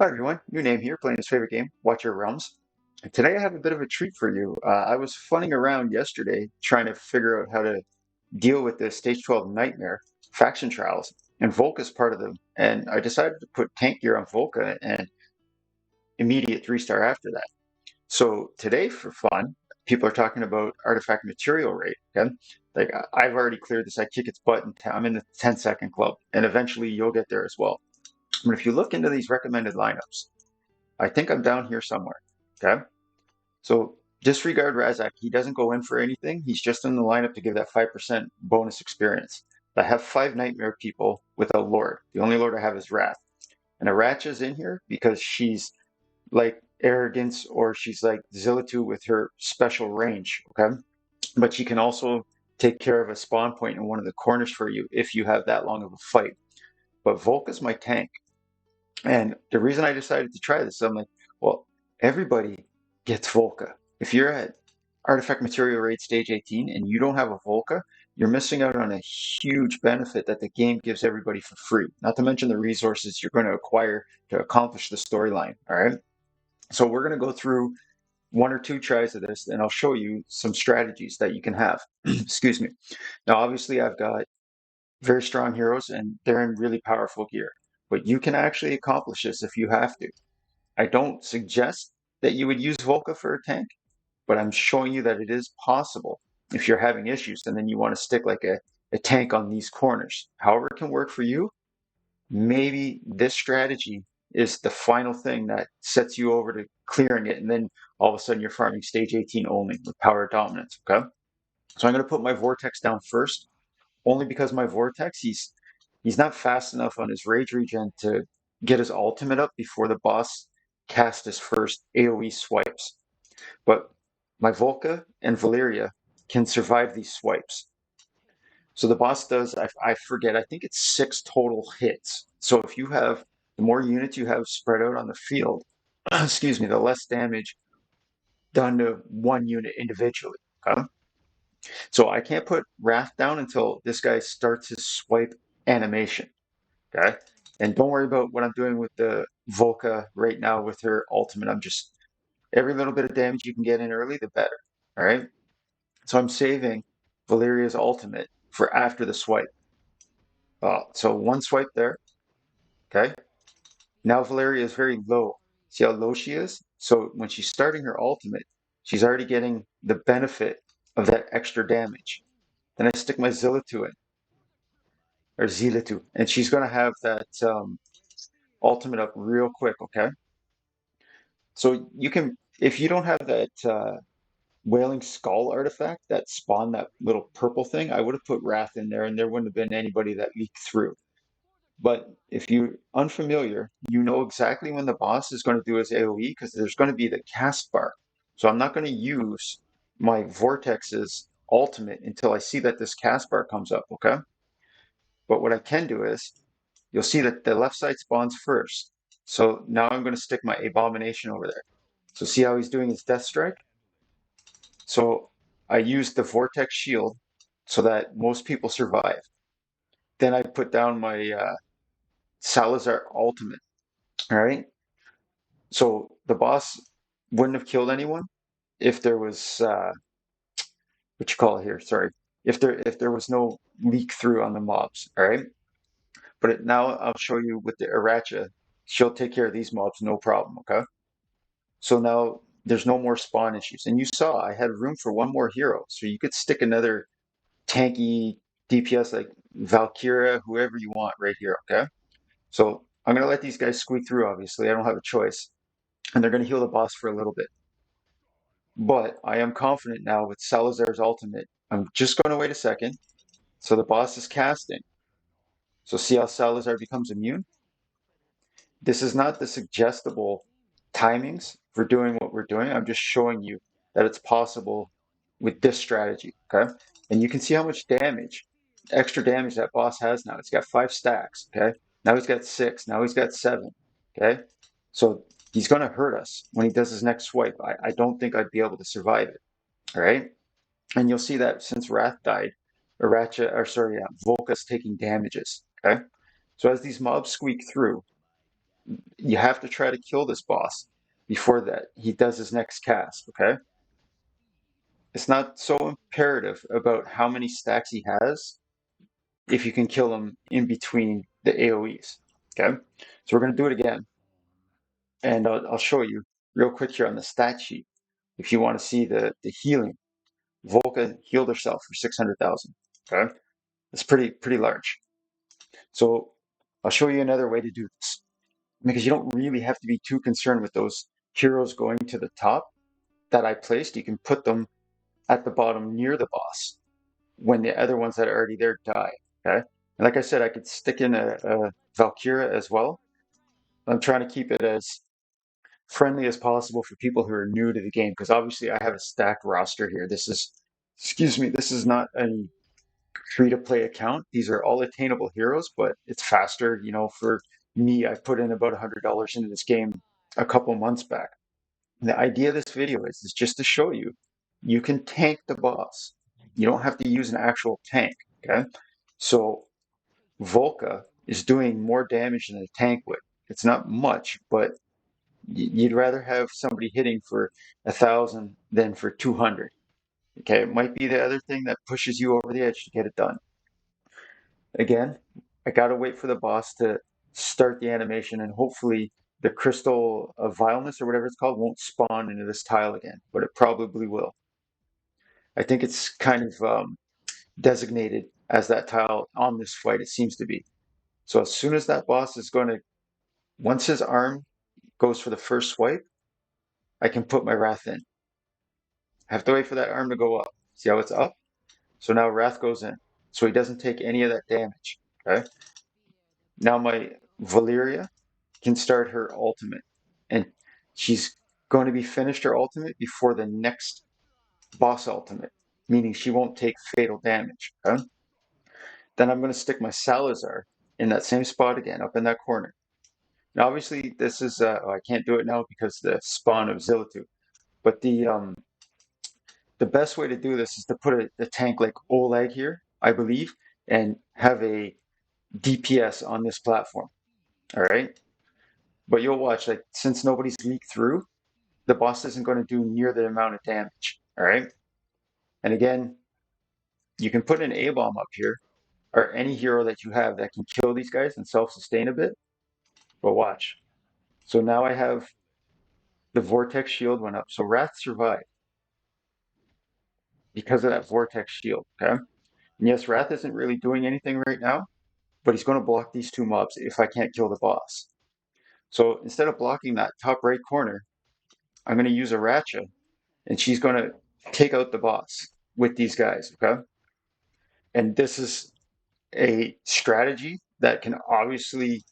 Hi everyone, new name here, playing his favorite game, Watch Your Realms. And today I have a bit of a treat for you. I was funning around yesterday trying to figure out how to deal with this Stage 12 Nightmare faction trials, and Volka's part of them. And I decided to put tank gear on Volka and immediate 3-star after that. So today for fun, people are talking about artifact material rate, okay? Like I've already cleared this, I kick its butt, and I'm in the 10-second club, and eventually you'll get there as well. But if you look into these recommended lineups, I think I'm down here somewhere. Okay. So disregard Razak. He doesn't go in for anything. He's just in the lineup to give that 5% bonus experience. I have 5 Nightmare people with a Lord. The only Lord I have is Wrath. And Aracha's in here because she's like Arrogance, or she's like Zillitu with her special range. Okay. But she can also take care of a spawn point in one of the corners for you if you have that long of a fight. But Volka's my tank. And the reason I decided to try this, I'm like, well, everybody gets Volca. If you're at Artifact Material Rate Stage 18 and you don't have a Volca, you're missing out on a huge benefit that the game gives everybody for free. Not to mention the resources you're going to acquire to accomplish the storyline. All right. So we're going to go through 1 or 2 tries of this, and I'll show you some strategies that you can have. Excuse me. Now, obviously, I've got very strong heroes and they're in really powerful gear. But you can actually accomplish this if you have to. I don't suggest that you would use Volca for a tank, but I'm showing you that it is possible if you're having issues and then you want to stick like a tank on these corners. However it can work for you, maybe this strategy is the final thing that sets you over to clearing it, and then all of a sudden you're farming stage 18 only with power dominance, okay? So I'm going to put my Vortex down first, only because my Vortex, he's not fast enough on his Rage Regen to get his ultimate up before the boss casts his first AoE swipes. But my Volka and Valeria can survive these swipes. So the boss does, I forget, I think it's 6 total hits. So if you have, the more units you have spread out on the field, excuse me, the less damage done to one unit individually. Okay? So I can't put Wrath down until this guy starts his swipe animation. Okay. And don't worry about what I'm doing with the Volca right now with her ultimate. I'm just, every little bit of damage you can get in early, the better. All right. So I'm saving Valeria's ultimate for after the swipe. So 1 swipe there. Okay. Now Valeria is very low. See how low she is? So when she's starting her ultimate, she's already getting the benefit of that extra damage. Then I stick my Zillitu in, or Zillitu, and she's going to have that ultimate up real quick. Okay. So you can, if you don't have that Wailing Skull artifact that spawned that little purple thing, I would have put Wrath in there and there wouldn't have been anybody that leaked through. But if you're unfamiliar, you know exactly when the boss is going to do his AoE because there's going to be the cast bar. So I'm not going to use my Vortex's ultimate until I see that this cast bar comes up, okay? But what I can do is, you'll see that the left side spawns first. So now I'm going to stick my Abomination over there. So see how he's doing his Death Strike? So I used the Vortex Shield so that most people survive. Then I put down my Salazar Ultimate. All right. So the boss wouldn't have killed anyone if there was what you call it here. Sorry, if there was no leak through on the mobs. All right. But now I'll show you with the Aracha. She'll take care of these mobs, no problem. Okay. So now there's no more spawn issues. And you saw I had room for 1 more hero, so you could stick another tanky DPS like Valkyria, whoever you want right here, okay? So I'm going to let these guys squeak through, obviously. I don't have a choice. And they're going to heal the boss for a little bit. But I am confident now with Salazar's ultimate. I'm just going to wait a second. So the boss is casting. So see how Salazar becomes immune? This is not the suggestible timings for doing what we're doing. I'm just showing you that it's possible with this strategy, okay? And you can see how much damage, extra damage that boss has now. It's got 5 stacks, okay? Now he's got 6, now he's got 7, okay? So he's going to hurt us when he does his next swipe. I don't think I'd be able to survive it, all right? And you'll see that since Wrath died, Volka's taking damages, okay? So as these mobs squeak through, You have to try to kill this boss before that he does his next cast, okay? It's not so imperative about how many stacks he has if you can kill him in between the AoEs, okay? So we're going to do it again, and I'll show you real quick here on the stat sheet if you want to see the healing. Volka healed herself for 600,000, okay? It's pretty large. So I'll show you another way to do this because you don't really have to be too concerned with those heroes going to the top that I placed. You can put them at the bottom near the boss when the other ones that are already there die. Okay. And like I said, I could stick in a Valkyria as well. I'm trying to keep it as friendly as possible for people who are new to the game because obviously I have a stacked roster here. This is, excuse me, this is not a free to play account. These are all attainable heroes, but it's faster. For me, I put in about $100 into this game a couple months back. The idea of this video is just to show you you can tank the boss. You don't have to use an actual tank, okay? So Volka is doing more damage than a tank would. It's not much, but you'd rather have somebody hitting for 1,000 than for 200. Okay, it might be the other thing that pushes you over the edge to get it done. Again, I gotta wait for the boss to start the animation, and hopefully the crystal of vileness or whatever it's called won't spawn into this tile again, but it probably will. I think it's kind of designated as that tile on this fight, it seems to be. So as soon as that boss is going to, once his arm goes for the first swipe, I can put my Wrath in. I have to wait for that arm to go up. See how it's up? So now Wrath goes in. So he doesn't take any of that damage. Okay. Now my Valyria can start her ultimate. And she's going to be finished her ultimate before the next boss ultimate, meaning she won't take fatal damage. Okay? Then I'm going to stick my Salazar in that same spot again, up in that corner. Now, obviously, this is, I can't do it now because the spawn of Zillitu. But the best way to do this is to put a tank like Oleg here, I believe, and have a DPS on this platform. All right. But you'll watch, like, since nobody's leaked through, the boss isn't going to do near the amount of damage. All right. And again, you can put an A-bomb up here, or any hero that you have that can kill these guys and self-sustain a bit. But watch. So now I have the Vortex shield went up. So Wrath survived because of that Vortex shield. Okay. And yes, Wrath isn't really doing anything right now, but he's going to block these two mobs if I can't kill the boss. So instead of blocking that top right corner, I'm going to use a Ratcha, and she's going to take out the boss with these guys. Okay. And this is a strategy that can obviously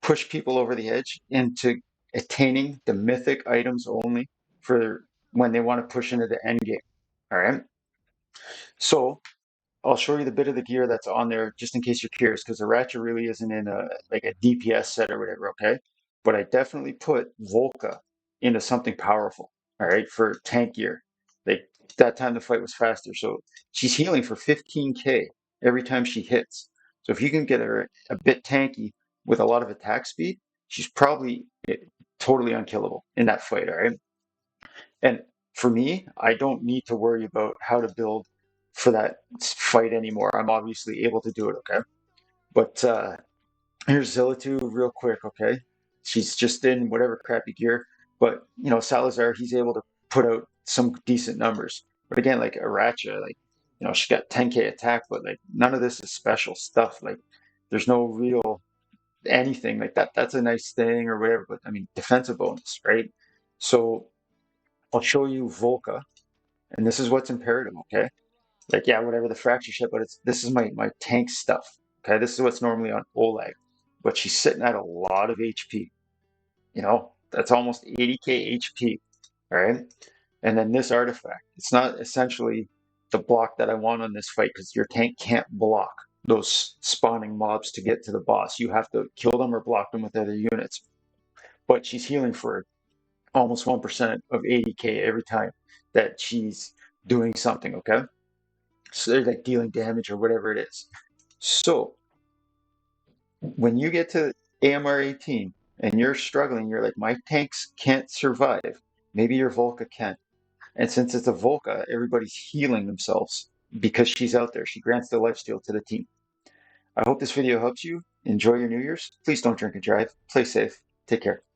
push people over the edge into attaining the mythic items only for when they want to push into the end game. All right. So I'll show you the bit of the gear that's on there just in case you're curious, because the Ratchet really isn't in a DPS set or whatever, okay? But I definitely put Volka into something powerful, all right, for tank gear. Like that time the fight was faster. So she's healing for 15k every time she hits. So if you can get her a bit tanky with a lot of attack speed, she's probably totally unkillable in that fight, all right? And for me, I don't need to worry about how to build for that fight anymore. I'm obviously able to do it, okay? But here's Zillitu real quick, okay? She's just in whatever crappy gear. But, Salazar, he's able to put out some decent numbers. But again, like Aracha, like, she got 10k attack, but like none of this is special stuff. Like there's no real anything like that. That's a nice thing or whatever, but I mean, defensive bonus, right? So I'll show you Volka, and this is what's imperative, okay? Like, yeah, whatever the fracture shit, but this is my tank stuff. Okay, this is what's normally on Oleg, but she's sitting at a lot of HP. That's almost 80k HP. All right, and then this artifact. It's not essentially the block that I want on this fight because your tank can't block those spawning mobs to get to the boss. You have to kill them or block them with other units. But she's healing for almost 1% of 80k every time that she's doing something. Okay. So they're like dealing damage or whatever it is. So when you get to AMR 18, and you're struggling, you're like, my tanks can't survive. Maybe your Volka can. And since it's a Volka, everybody's healing themselves because she's out there. She grants the lifesteal to the team. I hope this video helps you. Enjoy your New Year's. Please don't drink and drive. Play safe. Take care.